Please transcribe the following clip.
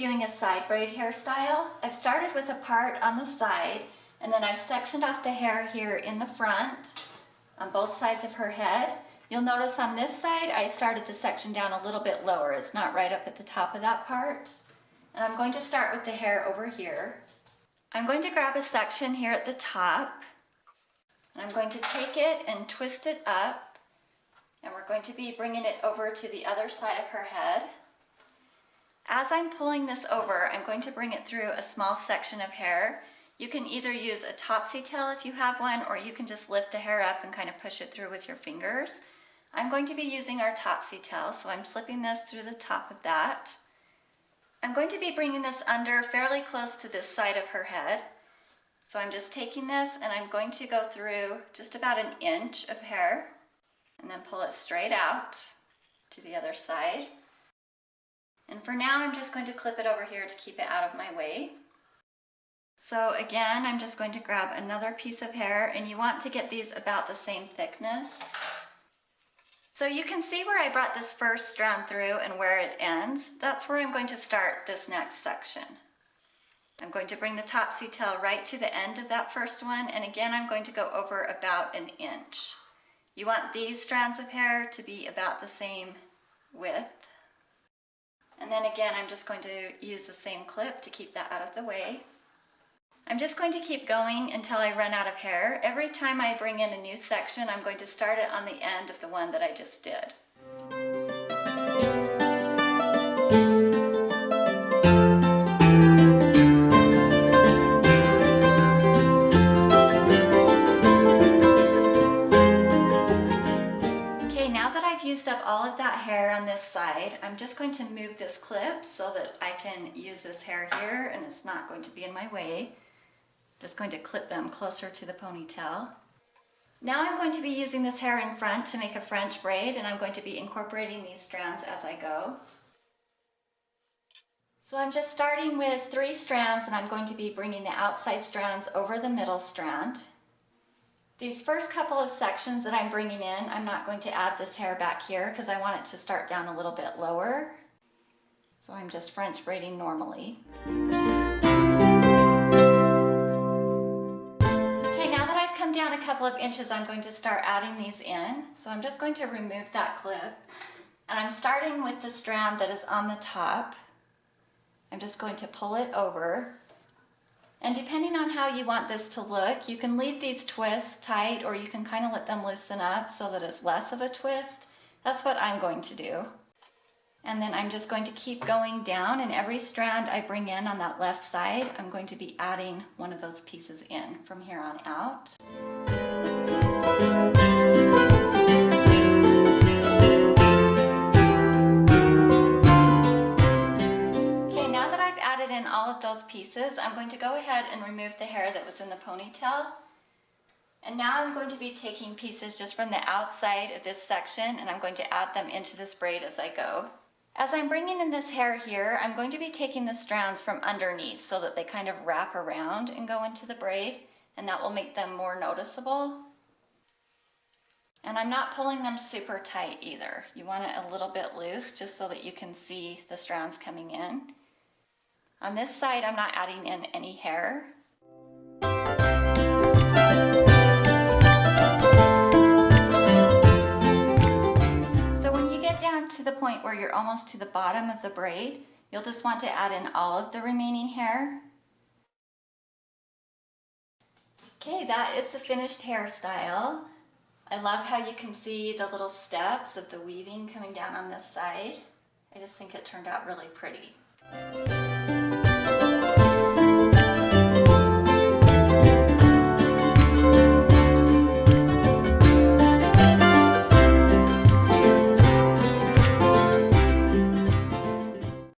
doing a side braid hairstyle. I've started with a part on the side, and then I've sectioned off the hair here in the front on both sides of her head. You'll notice on this side I started the section down a little bit lower. It's not right up at the top of that part. And I'm going to start with the hair over here. I'm going to grab a section here at the top, and I'm going to take it and twist it up, and we're going to be bringing it over to the other side of her head. As I'm pulling this over, I'm going to bring it through a small section of hair. You can either use a topsy tail if you have one, or you can just lift the hair up and kind of push it through with your fingers. I'm going to be using our topsy tail, so I'm slipping this through the top of that. I'm going to be bringing this under fairly close to this side of her head. So I'm just taking this and I'm going to go through just about an inch of hair and then pull it straight out to the other side. And for now, I'm just going to clip it over here to keep it out of my way. So again, I'm just going to grab another piece of hair, and you want to get these about the same thickness. So you can see where I brought this first strand through and where it ends. That's where I'm going to start this next section. I'm going to bring the topsy tail right to the end of that first one, and again, I'm going to go over about an inch. You want these strands of hair to be about the same width. And then again, I'm just going to use the same clip to keep that out of the way. I'm just going to keep going until I run out of hair. Every time I bring in a new section, I'm going to start it on the end of the one that I just did. Okay, now that I've used up all of that hair on this side, I'm just going to move this clip so that I can use this hair here and it's not going to be in my way. Just going to clip them closer to the ponytail. Now I'm going to be using this hair in front to make a French braid, and I'm going to be incorporating these strands as I go. So I'm just starting with 3 strands, and I'm going to be bringing the outside strands over the middle strand. These first couple of sections that I'm bringing in, I'm not going to add this hair back here because I want it to start down a little bit lower. So I'm just French braiding normally. Down a couple of inches, I'm going to start adding these in. So I'm just going to remove that clip, and I'm starting with the strand that is on the top. I'm just going to pull it over, and depending on how you want this to look, you can leave these twists tight, or you can kind of let them loosen up so that it's less of a twist. That's what I'm going to do. And then I'm just going to keep going down, and every strand I bring in on that left side, I'm going to be adding one of those pieces in from here on out. Okay, now that I've added in all of those pieces, I'm going to go ahead and remove the hair that was in the ponytail. And now I'm going to be taking pieces just from the outside of this section, and I'm going to add them into this braid as I go. As I'm bringing in this hair here, I'm going to be taking the strands from underneath so that they kind of wrap around and go into the braid, and that will make them more noticeable. And I'm not pulling them super tight either. You want it a little bit loose just so that you can see the strands coming in. On this side, I'm not adding in any hair. To the point where you're almost to the bottom of the braid, you'll just want to add in all of the remaining hair. Okay, that is the finished hairstyle. I love how you can see the little steps of the weaving coming down on this side. I just think it turned out really pretty.